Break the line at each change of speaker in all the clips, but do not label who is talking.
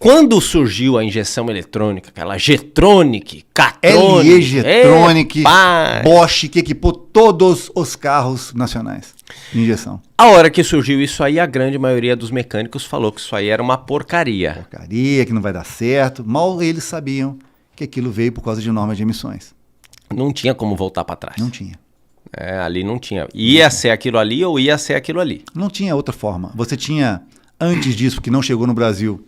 Quando surgiu a injeção eletrônica, aquela Getronic, Catronic,
LE Getronic, Bosch, que equipou todos os carros nacionais de injeção.
A hora que surgiu isso aí, a grande maioria dos mecânicos falou que isso aí era uma porcaria.
Porcaria, que não vai dar certo. Mal eles sabiam que aquilo veio por causa de normas de emissões.
Não tinha como voltar para trás.
Não tinha.
Ali não tinha. Ia ser aquilo ali ou ia ser aquilo ali.
Não tinha outra forma. Você tinha, antes disso, que não chegou no Brasil,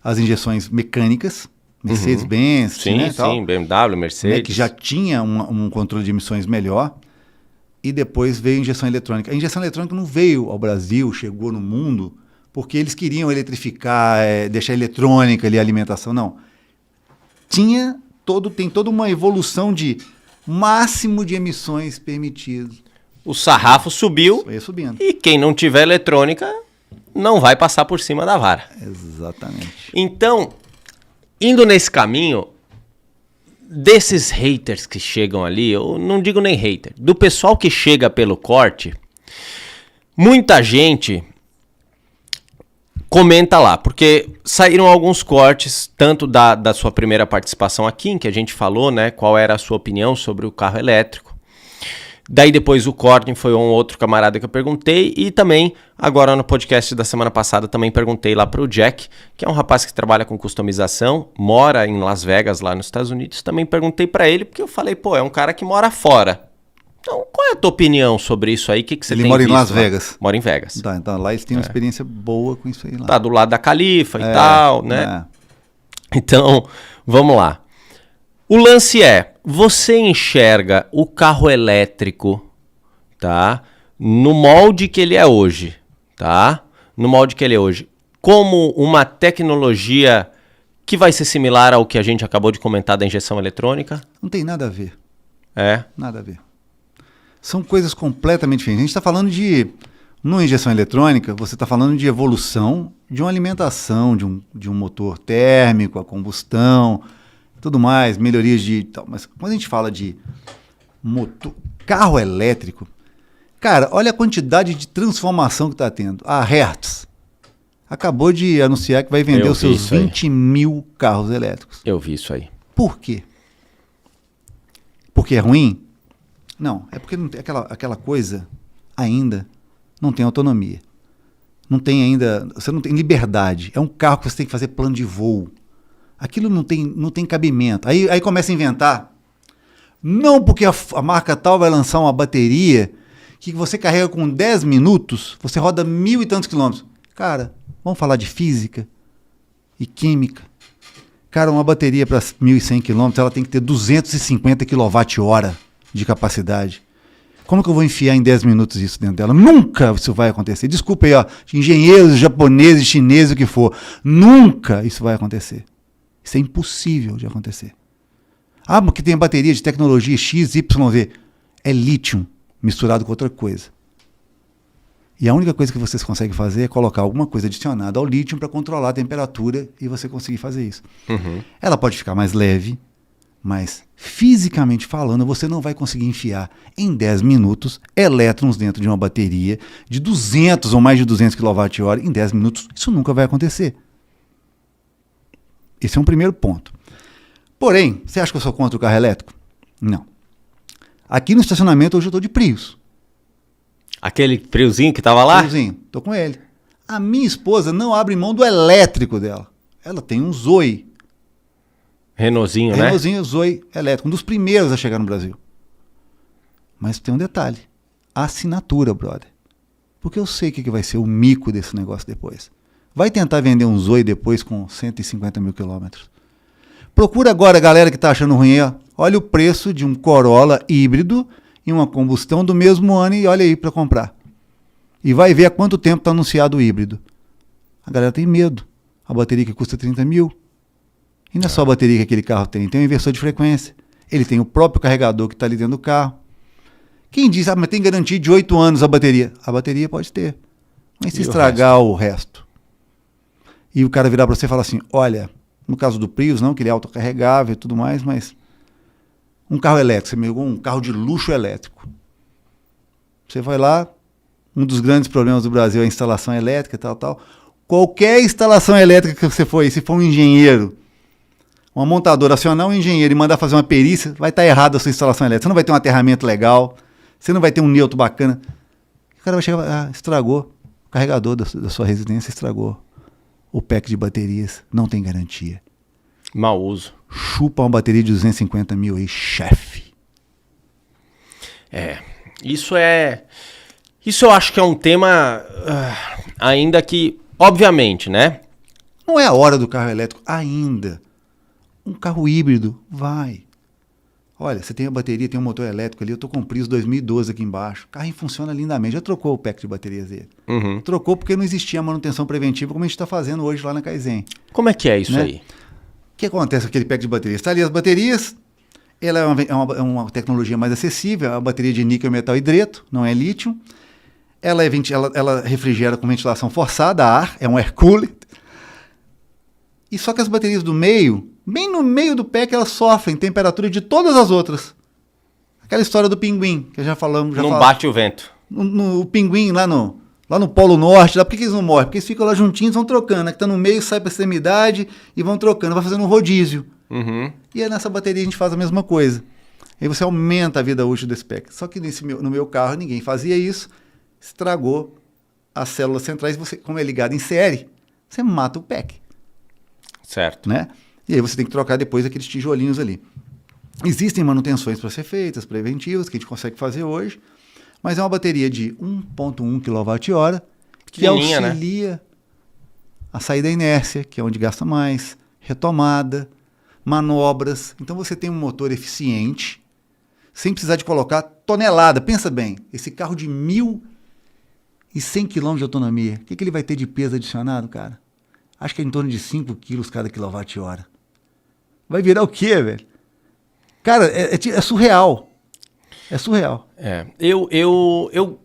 as injeções mecânicas, Mercedes-Benz,
sim,
né, tal,
sim, BMW, Mercedes.
né, que já tinha um controle de emissões melhor, e depois veio a injeção eletrônica. A injeção eletrônica não veio ao Brasil, chegou no mundo, porque eles queriam eletrificar, deixar eletrônica ali a alimentação, não. Tem toda uma evolução de máximo de emissões permitidos.
O sarrafo subiu,
Subindo.
E quem não tiver eletrônica não vai passar por cima da vara.
Exatamente.
Então, indo nesse caminho, desses haters que chegam ali, eu não digo nem hater, do pessoal que chega pelo corte, muita gente comenta lá, porque saíram alguns cortes, tanto da sua primeira participação aqui, em que a gente falou, né, qual era a sua opinião sobre o carro elétrico. Daí depois o corte foi um outro camarada que eu perguntei, e também agora no podcast da semana passada também perguntei lá pro Jack, que é um rapaz que trabalha com customização, mora em Las Vegas, lá nos Estados Unidos. Também perguntei pra ele, porque eu falei, pô, é um cara que mora fora. Então, qual é a tua opinião sobre isso aí? O que você tem visto?
Ele mora em Las Vegas.
Mora em Vegas.
Tá, então lá eles têm uma experiência boa com isso aí lá.
Tá do lado da Califa e tal, né?
É.
Então, vamos lá. O lance é, você enxerga o carro elétrico, tá? No molde que ele é hoje, tá? No molde que ele é hoje, como uma tecnologia que vai ser similar ao que a gente acabou de comentar da injeção eletrônica?
Não tem nada a ver.
É?
Nada a ver. São coisas completamente diferentes. A gente está falando de, numa injeção eletrônica, você está falando de evolução de uma alimentação, de um motor térmico, a combustão, tudo mais, melhorias de tal. Mas quando a gente fala de motor, carro elétrico, cara, olha a quantidade de transformação que está tendo. A Hertz acabou de anunciar que vai vender os seus 20 mil carros elétricos.
Eu vi isso aí.
Por quê? Porque é ruim? Não, é porque não tem aquela coisa ainda não tem autonomia. Não tem ainda, você não tem liberdade. É um carro que você tem que fazer plano de voo. Aquilo não tem cabimento. Aí começa a inventar. Não porque a marca tal vai lançar uma bateria que você carrega com 10 minutos, você roda 1.000 e tantos quilômetros. Cara, vamos falar de física e química. Cara, uma bateria para 1.100 quilômetros, ela tem que ter 250 kWh de capacidade. Como que eu vou enfiar em 10 minutos isso dentro dela? Nunca isso vai acontecer. Desculpa aí, ó, engenheiros japoneses, chineses, o que for. Nunca isso vai acontecer. Isso é impossível de acontecer. Ah, porque tem a bateria de tecnologia X, Y, Z. É lítio misturado com outra coisa. E a única coisa que vocês conseguem fazer é colocar alguma coisa adicionada ao lítio para controlar a temperatura e você conseguir fazer isso.
Uhum.
Ela pode ficar mais leve, mas fisicamente falando, você não vai conseguir enfiar em 10 minutos elétrons dentro de uma bateria de 200 ou mais de 200 kWh em 10 minutos. Isso nunca vai acontecer. Esse é um primeiro ponto. Porém, você acha que eu sou contra o carro elétrico? Não. Aqui no estacionamento hoje eu estou de Prius.
Aquele Priuzinho que estava lá?
Priuzinho, estou com ele. A minha esposa não abre mão do elétrico dela. Ela tem um Zoe.
Renaultzinho, né?
Renaultzinho Zoe elétrico, um dos primeiros a chegar no Brasil. Mas tem um detalhe. A assinatura, brother. Porque eu sei o que vai ser o mico desse negócio depois. Vai tentar vender um Zoe depois com 150 mil quilômetros. Procura agora a galera que está achando ruim. Ó. Olha o preço de um Corolla híbrido e uma combustão do mesmo ano e olha aí para comprar. E vai ver há quanto tempo está anunciado o híbrido. A galera tem medo. A bateria que custa 30 mil. E não é só a bateria que aquele carro tem. Tem um inversor de frequência. Ele tem o próprio carregador que está ali dentro do carro. Quem diz, mas tem garantia de 8 anos a bateria? A bateria pode ter. Mas se estragar o resto? E o cara virar para você e falar assim, olha, no caso do Prius, não, que ele é autocarregável e tudo mais, mas um carro elétrico, você me pegou um carro de luxo elétrico. Você vai lá, um dos grandes problemas do Brasil é a instalação elétrica e tal. Qualquer instalação elétrica que você for, se for um engenheiro, uma montadora, acionar um engenheiro e mandar fazer uma perícia, vai estar errado a sua instalação elétrica. Você não vai ter um aterramento legal, você não vai ter um neutro bacana. O cara vai chegar, estragou. O carregador da sua residência estragou. O pack de baterias não tem garantia.
Mau uso.
Chupa uma bateria de 250 mil aí, chefe.
Isso eu acho que é um tema ainda que, obviamente, né?
Não é a hora do carro elétrico ainda. Um carro híbrido, vai. Olha, você tem a bateria, tem um motor elétrico ali, eu tô com o Prius 2012 aqui embaixo. O carro funciona lindamente, já trocou o pack de baterias dele.
Uhum.
Trocou porque não existia manutenção preventiva como a gente está fazendo hoje lá na Kaizen.
Como é que é isso, né?
aí? O que acontece com aquele pack de baterias? Está ali as baterias, ela é uma tecnologia mais acessível, é uma bateria de níquel, metal e hidreto, não é lítio. Ela refrigera com ventilação forçada, ar, é um air cooler. E só que as baterias do meio, bem no meio do pack, elas sofrem temperatura de todas as outras. Aquela história do pinguim, que já falamos.
Não bate o vento.
O pinguim lá no Polo Norte, por que eles não morrem? Porque eles ficam lá juntinhos, vão trocando. A que está no meio sai para a extremidade e vão trocando, vai fazendo um rodízio.
Uhum.
E aí nessa bateria a gente faz a mesma coisa. Aí você aumenta a vida útil desse pack. Só que no meu carro ninguém fazia isso, estragou as células centrais. Você, como é ligado em série, você mata o pack.
Certo.
Né? E aí você tem que trocar depois aqueles tijolinhos ali. Existem manutenções para ser feitas, preventivas, que a gente consegue fazer hoje, mas é uma bateria de 1,1 kWh que auxilia, né, a sair da inércia, que é onde gasta mais, retomada, manobras. Então você tem um motor eficiente, sem precisar de colocar tonelada. Pensa bem, esse carro de 1.100 km de autonomia, o que ele vai ter de peso adicionado, cara? Acho que é em torno de 5 quilos cada quilowatt-hora. Vai virar o quê, velho? Cara, é surreal. É surreal.
Eu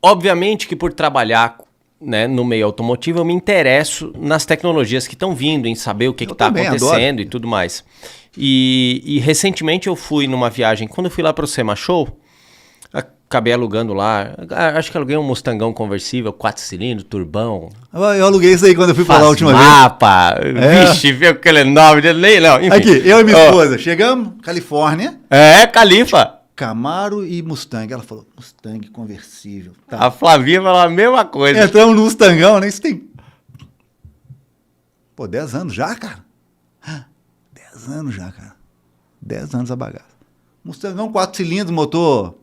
obviamente que por trabalhar, né, no meio automotivo, eu me interesso nas tecnologias que estão vindo, em saber o que está acontecendo e tudo mais. E recentemente eu fui numa viagem, quando eu fui lá para o SEMA Show, acabei alugando lá, acho que aluguei um Mustangão conversível, 4 cilindros, turbão.
Eu aluguei isso aí quando eu fui pra lá a última vez.
Mapa, vixe, viu aquele nome dele, nem não. Enfim.
Aqui, eu e minha esposa, chegamos, Califórnia.
Califa.
Camaro e Mustang. Ela falou, Mustang conversível.
Tá. A Flavinha falou a mesma coisa.
Entramos no Mustangão, né? Isso tem... 10 anos já, cara. 10 anos já, cara. 10 anos a bagaça. Mustangão, 4 cilindros, motor...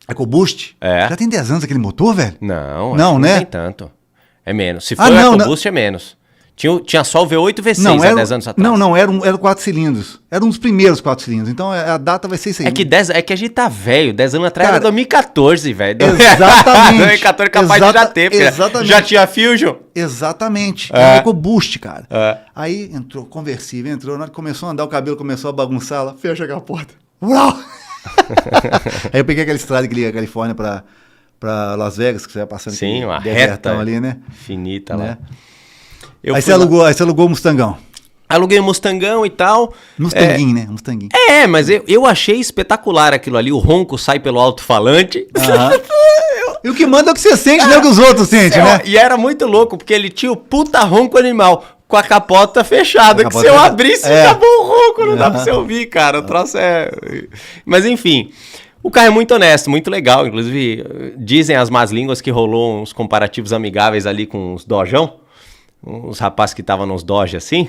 EcoBoost? Já tem 10 anos aquele motor, velho?
Não,
né?
Não tem tanto. É menos. Se for EcoBoost, é menos. Tinha só o V8 e V6 há 10 anos atrás.
Era 4 cilindros. Era um dos primeiros 4 cilindros. Então a data vai ser isso aí.
É que a gente tá velho. 10 anos atrás era 2014, velho.
Exatamente.
2014 capaz de já ter. Exatamente. Já tinha Fusion.
Exatamente. Era EcoBoost, cara. Aí entrou, conversível, na hora que começou a andar, o cabelo começou a bagunçar, ela fecha aquela porta. Uau! Aí eu peguei aquela estrada que liga a Califórnia pra Las Vegas, que você vai passando.
Sim, uma reta
ali, né?
Finita,
né?
Lá.
Aí você alugou o Mustangão.
Aluguei o Mustangão e tal.
Mustanguinho, né? Mustanguinho.
Mas eu achei espetacular aquilo ali. O ronco sai pelo alto-falante.
E o que manda é o que você sente, não é o que os outros sentem, né?
E era muito louco, porque ele tinha o puta ronco animal. Com a capota fechada, que se eu abrisse, acabou o ronco, não dá pra você ouvir, cara. O troço é... Mas enfim, o carro é muito honesto, muito legal. Inclusive, dizem as más línguas que rolou uns comparativos amigáveis ali com os Dojão. Uns rapazes que estavam nos Dodge assim.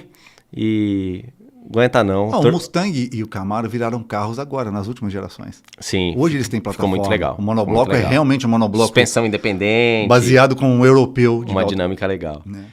E... aguenta não.
O Mustang e o Camaro viraram carros agora, nas últimas gerações.
Sim.
Hoje eles têm plataforma.
Ficou muito legal.
O monobloco é realmente um monobloco.
Suspensão independente.
Baseado com um europeu.
Uma dinâmica legal.
Né?